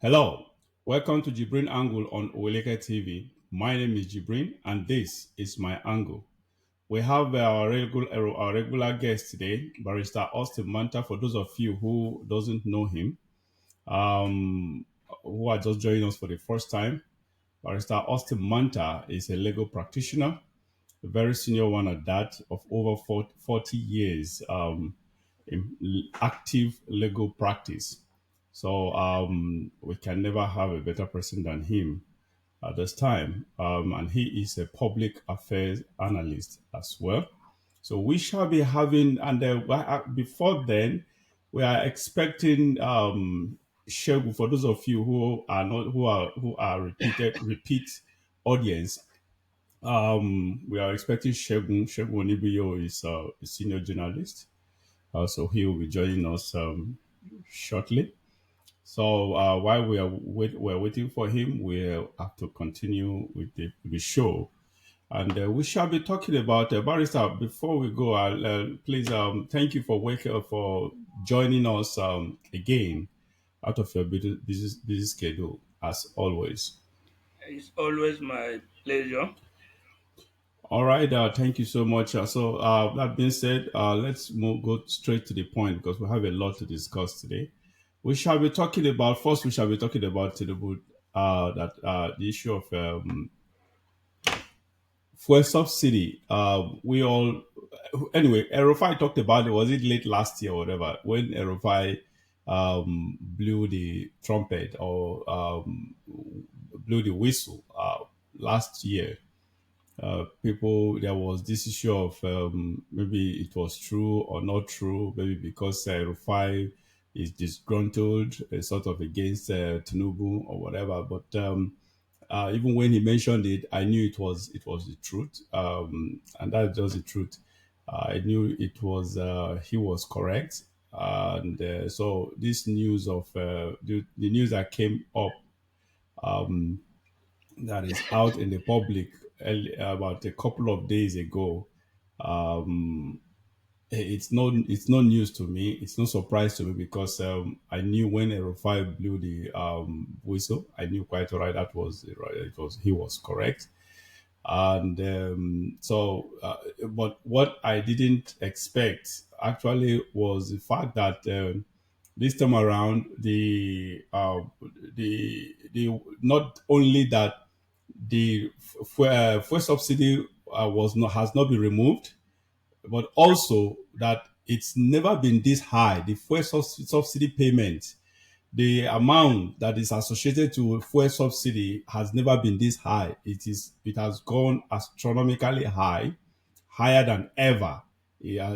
Hello, welcome to Jibrin Angle on Oweleke TV. My name is Jibrin, and this is my angle. We have our regular guest today, Barrister Austin Manta. For those of you who doesn't know him, um, who are just joining us for the first time, Barrister Austin Manta is a legal practitioner, a very senior one at that, of over 40 years in active legal practice. So we can never have a better person than him at this time. And he is a public affairs analyst as well. So we shall be having, and before then, we are expecting Shegu. For those of you who are not who are repeat audience, we are expecting Shegun. Shegun Onibiyo is a senior journalist. So he will be joining us shortly. So while we're waiting for him, we'll have to continue with the show. And we shall be talking about Barrister. Before we go, please thank you for joining us again out of your busy schedule as always. It's always my pleasure. All right, thank you so much. That being said, go straight to the point because we have a lot to discuss today. We shall be talking about Tinubu, the issue of fuel subsidy. Anyway, Erofai talked about it. Was it late last year or whatever when Erofai blew the trumpet or blew the whistle last year? People there was this issue of maybe it was true or not true, maybe because Rufai is disgruntled, sort of against Tinubu or whatever. But even when he mentioned it, I knew it was the truth, and that's just the truth. I knew it was he was correct, and so this news of the news that came up that is out in the public about a couple of days ago. Um, it's no news to me. It's no surprise to me because I knew when Erofai blew the whistle, I knew quite all right that was right. It was he was correct, and but what I didn't expect actually was the fact that this time around the not only that the fuel subsidy was not has not been removed, but also that it's never been this high. The fuel subsidy payment, the amount that is associated to fuel subsidy has never been this high. It has gone astronomically high, higher than ever. Yeah,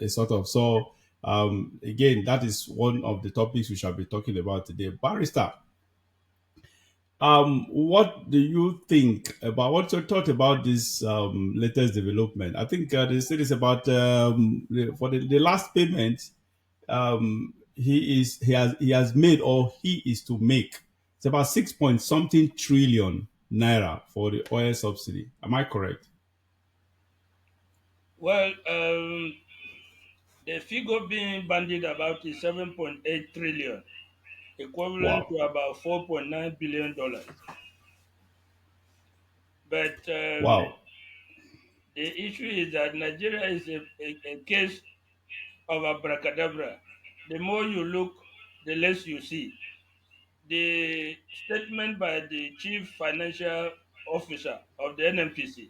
a sort of so. Again, that is one of the topics we shall be talking about today. Barrister, what do you think about what's your thought about this latest development? I think they said it's about for the last payment he has made or he is to make. It's about 6 point something trillion naira for the oil subsidy. Am I correct? Well, the figure being bandied about is 7.8 trillion, equivalent Wow, to about $4.9 billion. But wow, the issue is that Nigeria is a case of abracadabra. The more you look, the less you see. The statement by the chief financial officer of the NMPC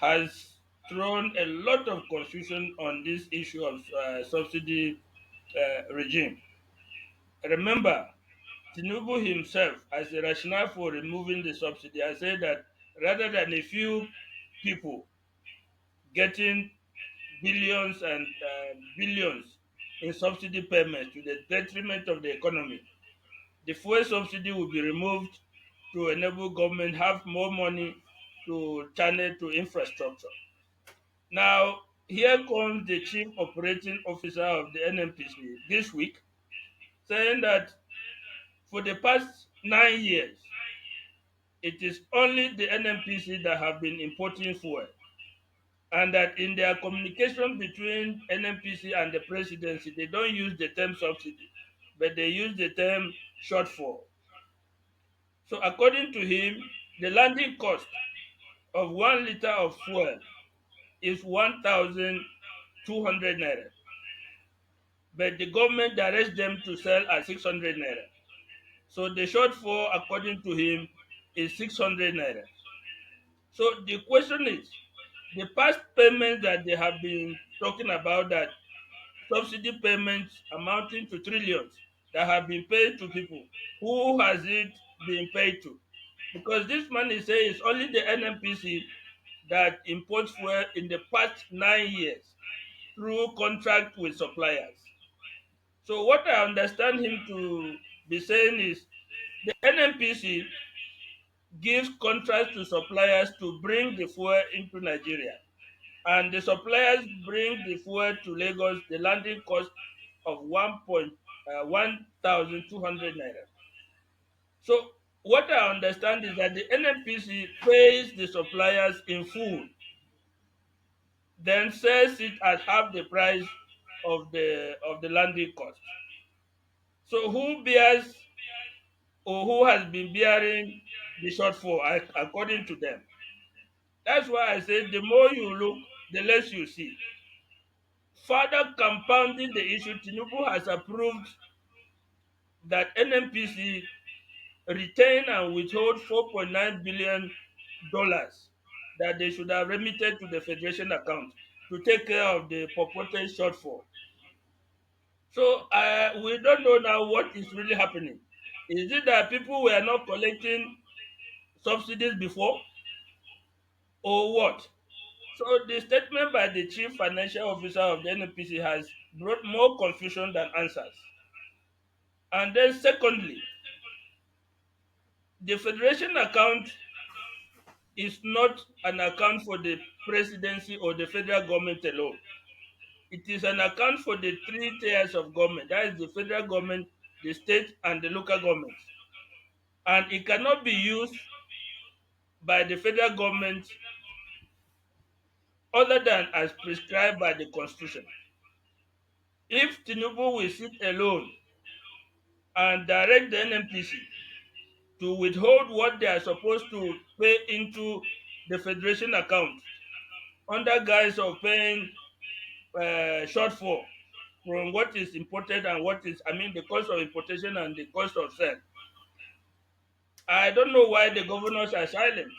has thrown a lot of confusion on this issue of subsidy regime. Remember, Tinubu himself, as the rationale for removing the subsidy, has said that rather than a few people getting billions and billions in subsidy payments to the detriment of the economy, the fuel subsidy will be removed to enable government have more money to channel to infrastructure. Now, here comes the chief operating officer of the NMPC this week saying that for the past 9 years, it is only the NMPC that have been importing fuel, and that in their communication between NMPC and the presidency, they don't use the term subsidy, but they use the term shortfall. So according to him, the landing cost of 1 liter of fuel is 1,200 naira, but the government directs them to sell at 600 naira. So the shortfall, according to him, is 600 naira. So the question is, the past payments that they have been talking about, that subsidy payments amounting to trillions that have been paid to people, who has it been paid to? Because this money says only the NNPC that imports fuel in the past 9 years through contract with suppliers. So what I understand him to be saying is the NNPC gives contracts to suppliers to bring the fuel into Nigeria, and the suppliers bring the fuel to Lagos. The landing cost of 1,200 naira. So what I understand is that the NNPC pays the suppliers in full, then sells it at half the price of the landing cost. So who bears, or who has been bearing the shortfall according to them? That's why I say the more you look, the less you see. Further compounding the issue, Tinubu has approved that NNPC retain and withhold $4.9 billion that they should have remitted to the Federation account to take care of the purported shortfall. So we don't know now what is really happening. Is it that people were not collecting subsidies before, or what? So the statement by the chief financial officer of the NPC has brought more confusion than answers. And then secondly, the federation account is not an account for the presidency or the federal government alone. It is an account for the three tiers of government. That is the federal government, the state, and the local government. And it cannot be used by the federal government other than as prescribed by the constitution. If Tinubu will sit alone and direct the NMPC to withhold what they are supposed to pay into the federation account under guise of paying shortfall from what is imported and what is, I mean, the cost of importation and the cost of sale. I don't know why the governors are silent,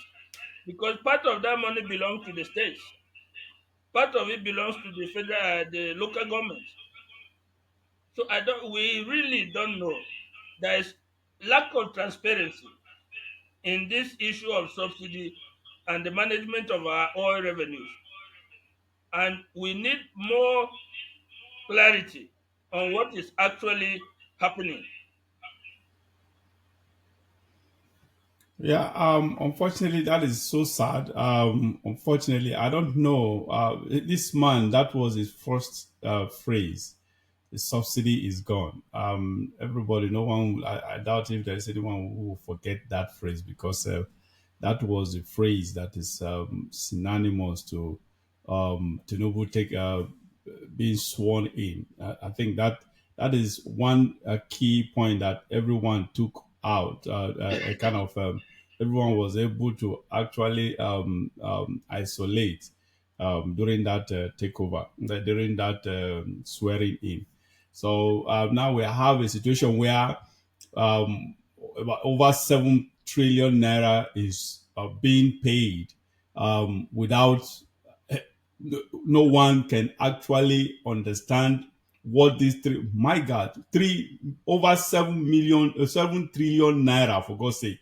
because part of that money belongs to the states, part of it belongs to the federal, the local government. So I don't, we really don't know. There is lack of transparency in this issue of subsidy and the management of our oil revenues. And we need more clarity on what is actually happening. Yeah, unfortunately, that is so sad. Unfortunately, I don't know. This man, that was his first phrase. The subsidy is gone. Everybody, no one, I doubt if there's anyone who will forget that phrase, because that was a phrase that is synonymous to Tinubu take being sworn in. I think that is one key point that everyone took out. A kind of everyone was able to actually isolate during that takeover, during that swearing in. So now we have a situation where um, about over 7 trillion naira is being paid without no one can actually understand what these three, my god, three over 7 million 7 trillion naira, for God's sake,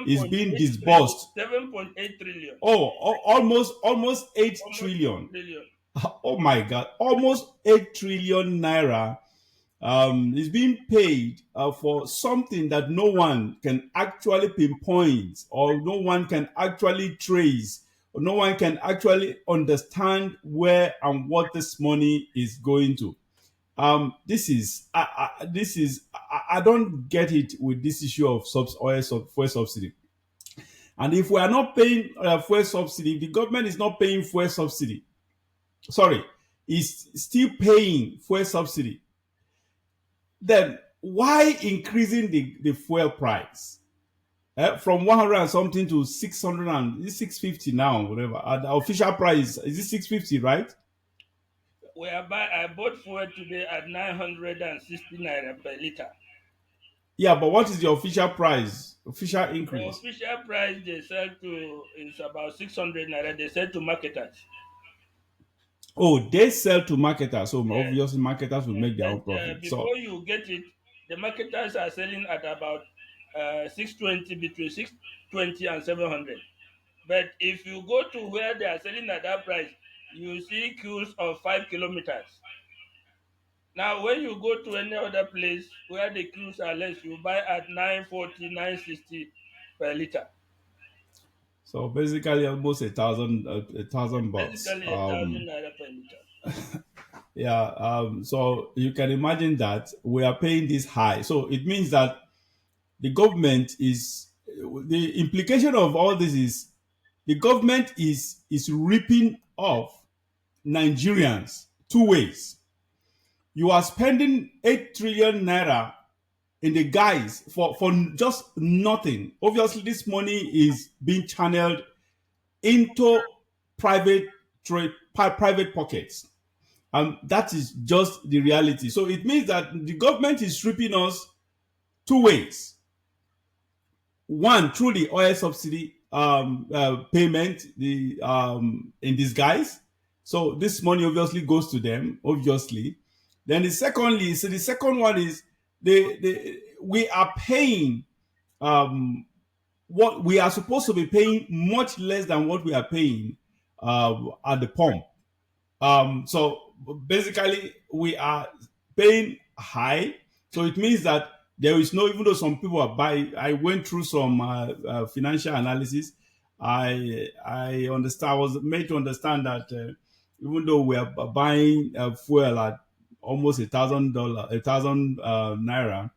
is being 7.8 trillion, disbursed. 7.8 trillion, Almost 8 almost 8 trillion. trillion. Oh my god, almost 8 trillion naira is being paid for something that no one can actually pinpoint, or no one can actually trace, or no one can actually understand where and what this money is going to. I don't get it with this issue of fuel subsidy. And if we are not paying fuel subsidy, if the government is not paying fuel subsidy, sorry, is still paying fuel subsidy, then why increasing the fuel price from 100 and something to 600 and 650 now, whatever? The official price is it 650, right? Whereby I bought fuel today at 960 naira per liter. Yeah, but what is the official price? Official The increase? official price they sell to is about 600 naira. They sell to marketers. Oh, they sell to marketers, so Yes, obviously marketers will make their but own profit. So before you get it, the marketers are selling at about 620, between 620 and 700. But if you go to where they are selling at that price, you see queues of 5 kilometers. Now, when you go to any other place where the queues are less, you buy at 940, 960 per liter. basically almost a thousand bucks. Basically, 1,000 naira per liter. Yeah. So you can imagine that we are paying this high. So it means that the government is the implication of all this is the government is ripping off Nigerians two ways. You are spending 8 trillion naira in the guise for just nothing. Obviously, this money is being channeled into private private pockets. That is just the reality. So it means that the government is stripping us two ways. One, through the oil subsidy payment, the in disguise. So this money obviously goes to them. Obviously, then the second one is we are paying what we are supposed to be paying much less than what we are paying at the pump. So basically, we are paying high. So it means that there is no, even though some people are buying, I went through some financial analysis. I understand. I was made to understand that even though we are buying fuel at almost $1,000, 1,000 naira,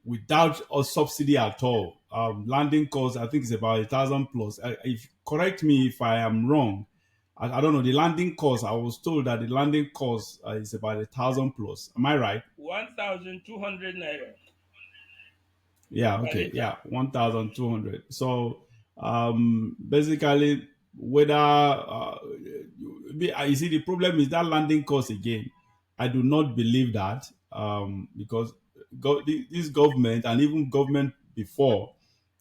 without a subsidy at all. Landing cost, I think, is about 1,000 plus. If correct me if I am wrong. I don't know the landing cost. I was told that the landing cost is about 1,000 plus. Am I right? 1,200 naira Yeah. per Okay. liter. Yeah. 1,200. So basically, whether you see the problem is that landing cost again. I do not believe that because this government and even government before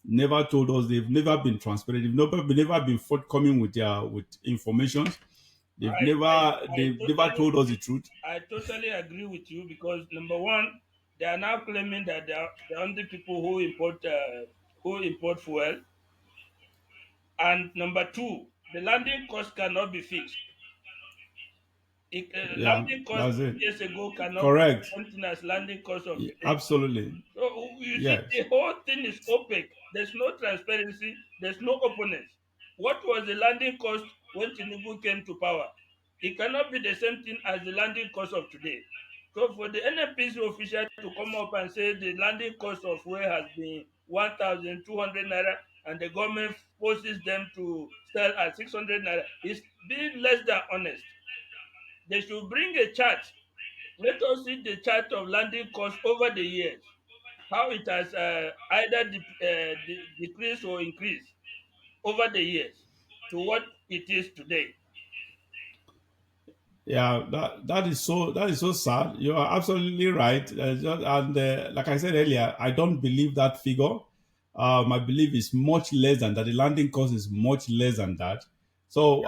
never told us. They've never been transparent. They've never been forthcoming with their with information. They've I, I, never I they've never totally told us the truth. I totally agree with you because number one, they are now claiming that they are the only people who import fuel, and number two, the landing cost cannot be fixed. Yeah, Landing cost that's it. 2 years ago cannot be Correct. the same thing as landing cost of today. Absolutely. So you see, Yes. the whole thing is opaque. There's no transparency. There's no openness. What was the landing cost when Tinubu came to power? It cannot be the same thing as the landing cost of today. So for the NNPC official to come up and say the landing cost of fuel has been 1,200 naira and the government forces them to sell at 600 naira is being less than honest. They should bring a chart. Let us see the chart of landing costs over the years, how it has either decreased or increased over the years to what it is today. Yeah, that is so sad. You are absolutely right. And like I said earlier, I don't believe that figure. I believe it's much less than that. The landing cost is much less than that. So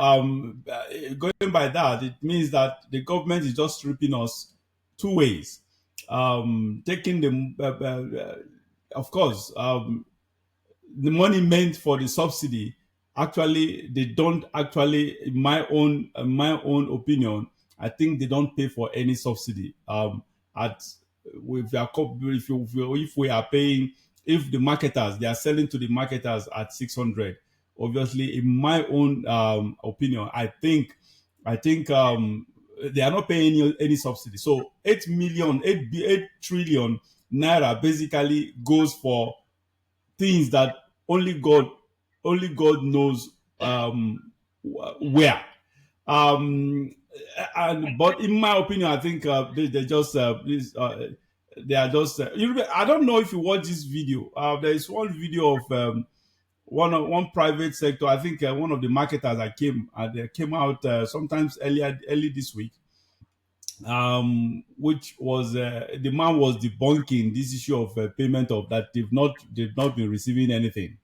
going by that, it means that the government is just stripping us two ways. Taking the, of course, the money meant for the subsidy actually they don't actually in my own opinion. I think they don't pay for any subsidy at if, you are, if we are paying, if the marketers they are selling to the marketers at 600. Obviously in my own opinion, I think they are not paying any subsidy. So 8 trillion naira basically goes for things that only God, only God knows where. And but in my opinion, I think they just they are just. I don't know if you watch this video. There is one video of one private sector. I think one of the marketers that came out sometimes early this week, which was the man was debunking this issue of payment of that they've not been receiving anything,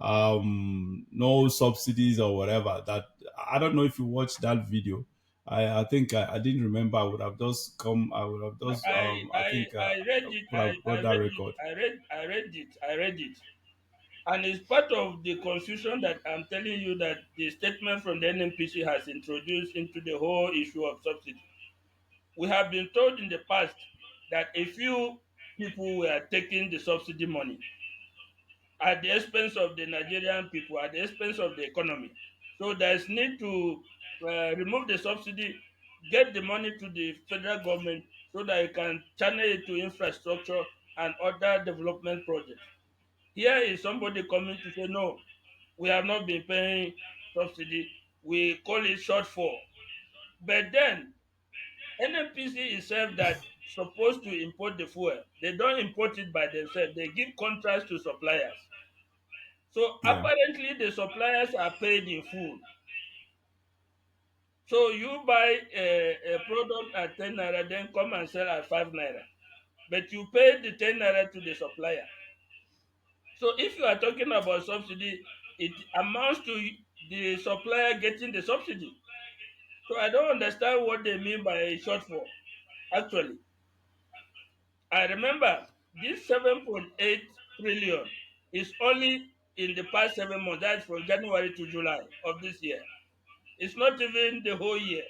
no subsidies or whatever. That I don't know if you watched that video. I think I didn't remember. I would have No, just I think I read it. could have brought that record. I read it, and it's part of the confusion that I'm telling you that the statement from the NNPC has introduced into the whole issue of subsidy. We have been told in the past that a few people were taking the subsidy money at the expense of the Nigerian people, at the expense of the economy. So there's need to remove the subsidy, get the money to the federal government so that it can channel it to infrastructure and other development projects. Here is somebody coming to say, no, we have not been paying subsidy. We call it shortfall. But then NNPC itself that supposed to import the fuel, they don't import it by themselves. They give contracts to suppliers. So Yeah. apparently the suppliers are paid in full. So you buy a product at 10 naira, then come and sell at 5 naira. But you pay the 10 naira to the supplier. So if you are talking about subsidy, it amounts to the supplier getting the subsidy. So I don't understand what they mean by a shortfall. Actually, I remember this 7.8 trillion is only in the past 7 months. That's from January to July of this year. It's not even the whole year.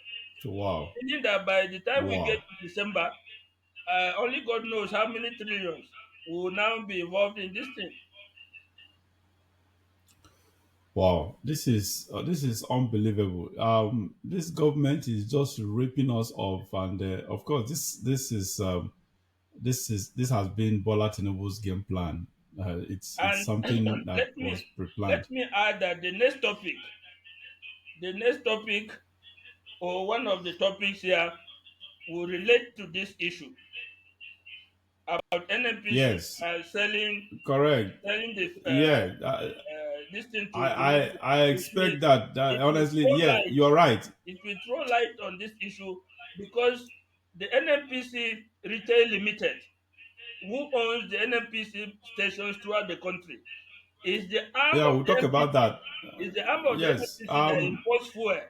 Wow. Meaning that by the time we get Wow. to December, only God knows how many trillions will now be involved in this thing. Wow, this is unbelievable. This government is just ripping us off, and of course, this has been Bola Tinubu's game plan. It's And something that was pre-planned. let me add that the next topic, or one of the topics here, will relate to this issue about NNPC Yes, correct. selling Yeah, this thing to I the I I it will expect that. it will Honestly, throw yeah, light you're right. it will throw light on this issue because the NNPC Retail Limited, who owns the NNPC stations throughout the country, is the arm Yeah, of we'll the talk about NPC, that. is the arm of the Yes. NNPC that imports fuel.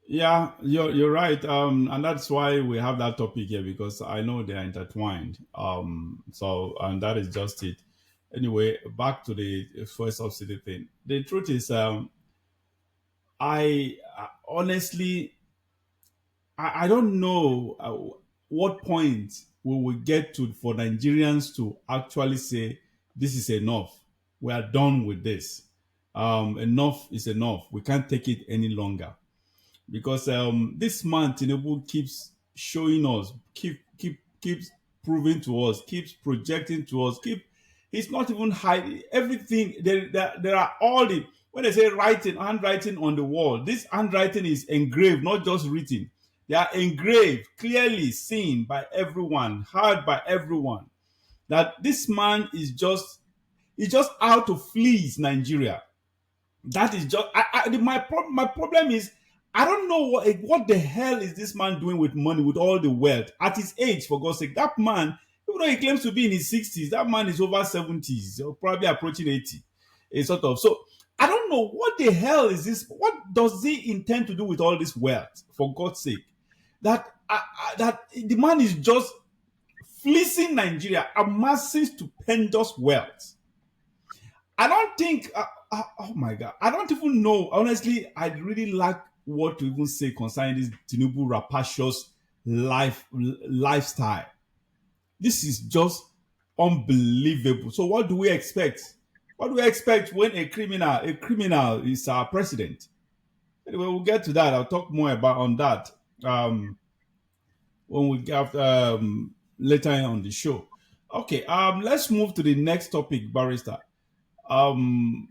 Yeah, you're right. And that's why we have that topic here because I know they are intertwined. So and that is just it. Anyway, back to the first subsidy thing. The truth is, I honestly I don't know what point we will get to for Nigerians to actually say this is enough. We are done with this. Enough is enough. We can't take it any longer because this man Tinubu keeps showing us, keeps proving to us, keeps projecting to us, he's not even hiding everything. There are all the when they say writing, handwriting on the wall, this handwriting is engraved, not just written. They are engraved, clearly seen by everyone, heard by everyone. That this man is just out to fleece Nigeria. That is just my problem is I don't know what the hell is this man doing with money with all the wealth at his age, for God's sake. That man, even though he claims to be in his 60s, that man is over 70s or probably approaching 80. Sort of. So I don't know what the hell is this. What does he intend to do with all this wealth, for God's sake? That the man is just fleecing Nigeria, amassing stupendous wealth. I don't think. Oh my God! I don't even know. Honestly, I really lack what to even say concerning this Tinubu rapacious lifestyle. This is just unbelievable. So, what do we expect? What do we expect when a criminal is our president? Anyway, we'll get to that. I'll talk more about on that when we get later on the show. Okay. Let's move to the next topic, barrister. Um,